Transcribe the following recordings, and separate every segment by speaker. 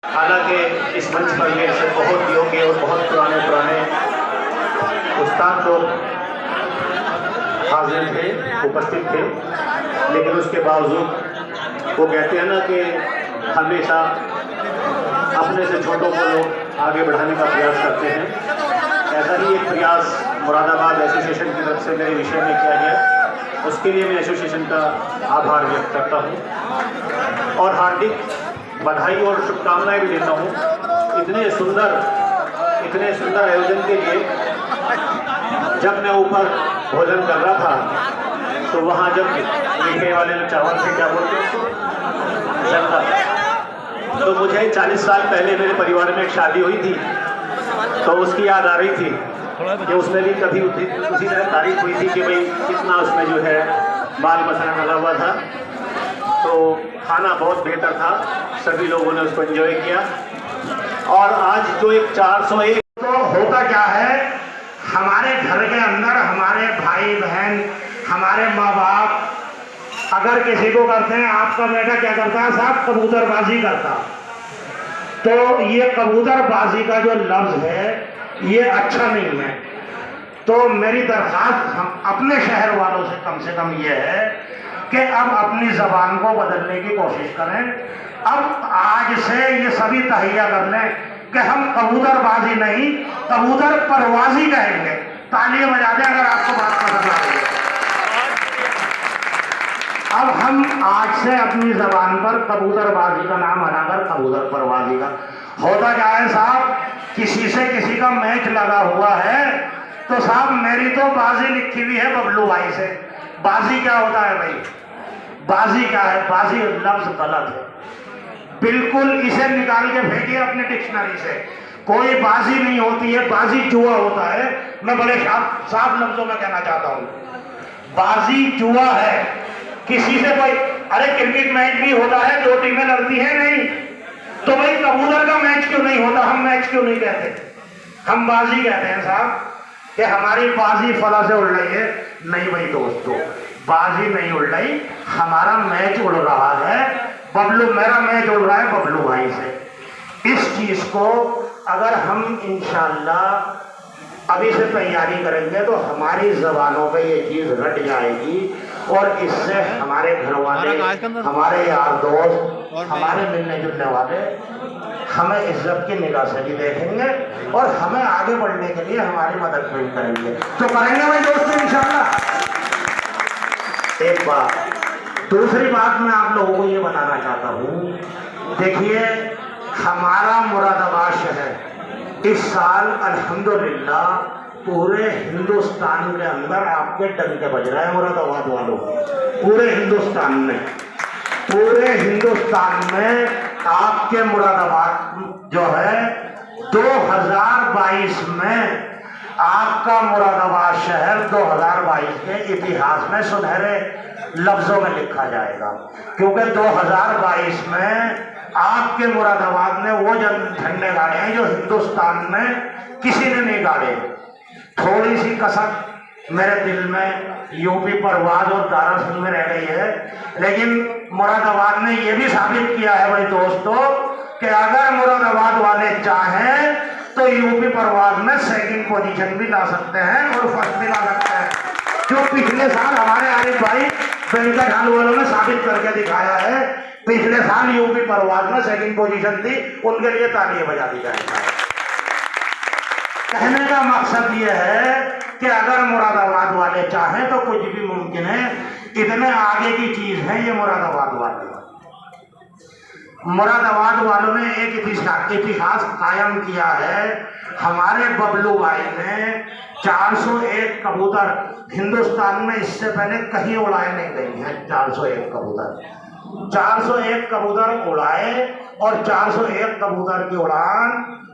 Speaker 1: हालांकि इस मंच पर मेरे से बहुत योग्य और बहुत पुराने उस्ताद लोग हाजिर थे, उपस्थित थे, लेकिन उसके बावजूद वो कहते हैं ना कि हमेशा अपने से छोटों को लोग आगे बढ़ाने का प्रयास करते हैं। ऐसा ही एक प्रयास मुरादाबाद एसोसिएशन की तरफ से मेरे विषय में किया गया। उसके लिए मैं एसोसिएशन का आभार व्यक्त करता हूँ और हार्दिक बधाई और शुभकामनाएं भी देता हूँ इतने सुंदर आयोजन के लिए। जब मैं ऊपर भोजन कर रहा था तो वहाँ जब मीठे वाले चावल से क्या बोलते हैं, तो मुझे 40 साल पहले मेरे परिवार में एक शादी हुई थी, तो उसकी याद आ रही थी कि उसमें भी कभी उसी तरह तारीफ हुई थी कि भाई कितना उसमें जो है बाल मसाला डाला हुआ था। तो खाना बहुत बेहतर था, सभी लोगों ने उसको एंजॉय किया। और आज जो एक 401
Speaker 2: तो होता क्या है, हमारे घर के अंदर हमारे भाई बहन, हमारे माँ बाप अगर किसी को करते हैं, आपका बेटा क्या करता है साहब, कबूतरबाजी करता, तो ये कबूतरबाजी का जो लफ्ज है ये अच्छा नहीं है। तो मेरी दरख्वास्त हम अपने शहर वालों से कम ये है कि अब अपनी जबान को बदलने की कोशिश करें। अब आज से ये सभी तहैया कर लें कि हम कबूतरबाजी नहीं, कबूतर परवाजी कहेंगे। तालियां बजा दें अगर आपको बात पसंद आ रही है। अब हम आज से अपनी जबान पर कबूतरबाजी का नाम हटाकर कबूतर परवाजी का। होता क्या है साहब, किसी से किसी का मैच लगा हुआ है तो साहब मेरी तो बाजी लिखी हुई है बबलू भाई से। बाजी क्या होता है भाई, बाजी क्या है, बाजी लफ्ज गलत है बिल्कुल, इसे निकाल के फेंकिए अपने डिक्शनरी से। कोई बाजी नहीं होती है, बाजी जुआ होता है। मैं बड़े साफ लफ्जों में कहना चाहता हूं, बाजी जुआ है। किसी से कोई, अरे क्रिकेट मैच भी होता है, दो टीमें लड़ती है नहीं, तो भाई कबूतर का मैच क्यों नहीं होता, हम मैच क्यों नहीं कहते, हम बाजी कहते हैं साहब कि हमारी बाजी फला से उड़ रही है। नहीं भाई दोस्तों, बाजी नहीं उड़ रही, हमारा मैच उड़ रहा है बबलू, मेरा मैच उड़ रहा है बबलू भाई से। इस चीज को अगर हम इंशाअल्लाह अभी से तैयारी करेंगे तो हमारी जबानों पे ये चीज रट जाएगी और इससे हमारे घर वाले, हमारे यार दोस्त, हमारे मिलने जुलने वाले हमें इज्जत की निगाह से भी देखेंगे और हमें आगे बढ़ने के लिए हमारी मदद भी करेंगे। तो करेंगे भाई दोस्तों इंशाअल्लाह। एक बात, दूसरी बात मैं आप लोगों को ये बताना चाहता हूँ, देखिए हमारा मुरादाबाद शहर इस साल अल्हम्दुलिल्लाह पूरे हिंदुस्तान के अंदर आपके डंके बज रहे हैं मुरादाबाद वालों, पूरे हिंदुस्तान में आपके मुरादाबाद जो है 2022 में आपका मुरादाबाद शहर 2022 के इतिहास में सुनहरे लफ्जों में लिखा जाएगा, क्योंकि 2022 में आपके मुरादाबाद ने वो झंडे गाड़े हैं जो हिंदुस्तान में किसी ने नहीं गाड़े। थोड़ी सी कसक मेरे दिल में यूपी परवाज और दारा सिंह में रह गई है, लेकिन मुरादाबाद ने यह भी साबित किया है भाई दोस्तों कि अगर मुरादाबाद वाले चाहें तो यूपी परवाज में सेकंड पोजीशन भी ला सकते हैं और फर्स्ट भी ला सकते हैं, जो पिछले साल हमारे आरिफ भाई वेंकट हाल वालों ने साबित करके दिखाया है। पिछले साल यूपी परवाज में सेकंड पोजीशन थी, उनके लिए तालियां बजा दी जाएगी। कहने का मकसद यह है कि अगर मुरादाबाद वाले चाहें तो कुछ भी मुमकिन है। इतने आगे की चीज है ये मुरादाबाद वालों ने एक इतिहास कायम किया है। हमारे बबलू भाई ने 401 कबूतर हिंदुस्तान में इससे पहले कहीं उड़ाए नहीं गई हैं। 401 कबूतर उड़ाए और 401 कबूतर की उड़ान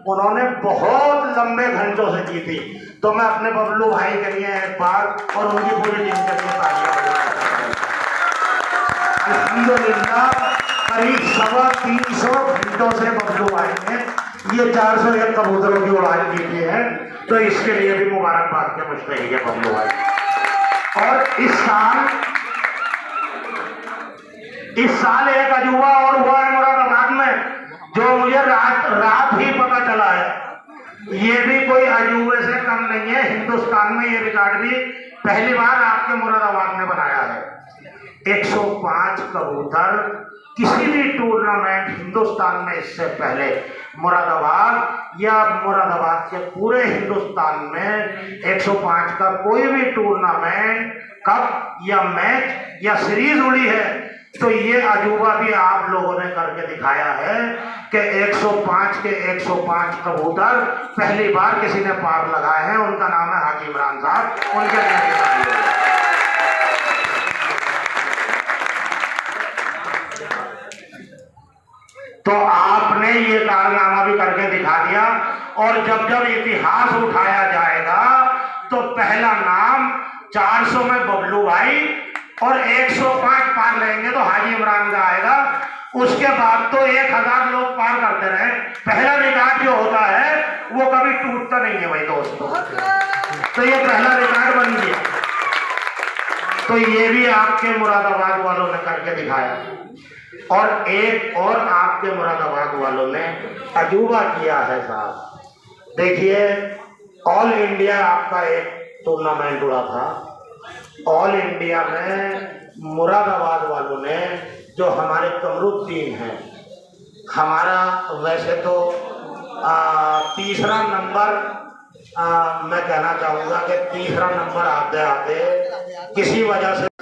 Speaker 2: उन्होंने बहुत लंबे घंटों से की थी। तो मैं अपने बबलू भाई के लिए एक बार और उनकी पूरी टीम के लिए तालियां बजाता हूं। अल्हम्दुलिल्लाह करीब 350 घंटों से बबलू भाई ने ये 401 कबूतरों की उड़ान की थी है, तो इसके लिए भी मुबारकबाद के मुस्तहिक है बबलू भाई। और इस साल एक अजूबा और हुआ है मुरादाबाद में। जो मुझे रात ही पता चला है, ये भी कोई अजूबे से कम नहीं है। हिंदुस्तान में ये रिकॉर्ड भी पहली बार आपके मुरादाबाद ने बनाया है। 105 कबूतर किसी भी टूर्नामेंट हिंदुस्तान में इससे पहले मुरादाबाद या मुरादाबाद के पूरे हिंदुस्तान में 105 का कोई भी टूर्नामेंट, कप या मैच या सीरीज उड़ी है। तो ये अजूबा भी आप लोगों ने करके दिखाया है कि 105 के 105 कबूतर पहली बार किसी ने पार लगाए हैं। उनका नाम है हाजी इमरान साहब। उनके तो आपने ये कारनामा भी करके दिखा दिया। और जब जब इतिहास उठाया जाएगा तो पहला नाम 400 में बबलू भाई और 105 पार लेंगे तो हाजी इमरान का आएगा। उसके बाद तो 1000 लोग पार करते रहे। पहला रिकॉर्ड जो होता है वो कभी टूटता नहीं है भाई दोस्तों। तो ये पहला रिकॉर्ड बन गया। तो ये भी आपके मुरादाबाद वालों ने करके दिखाया। और एक और आपके मुरादाबाद वालों ने अजूबा किया है साहब। देखिए, ऑल इंडिया आपका एक टूर्नामेंट हुआ था। ऑल इंडिया में मुरादाबाद वालों ने, जो हमारे कमरुद्दीन हैं, हमारा वैसे तो तीसरा नंबर, मैं कहना चाहूँगा कि तीसरा नंबर आते आते किसी वजह से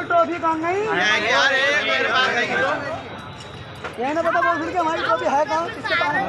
Speaker 3: ट्रॉफी कहाँ गई यार? ये ना पता बोल के हमारी ट्रॉफी है कहाँ, किसके पास है?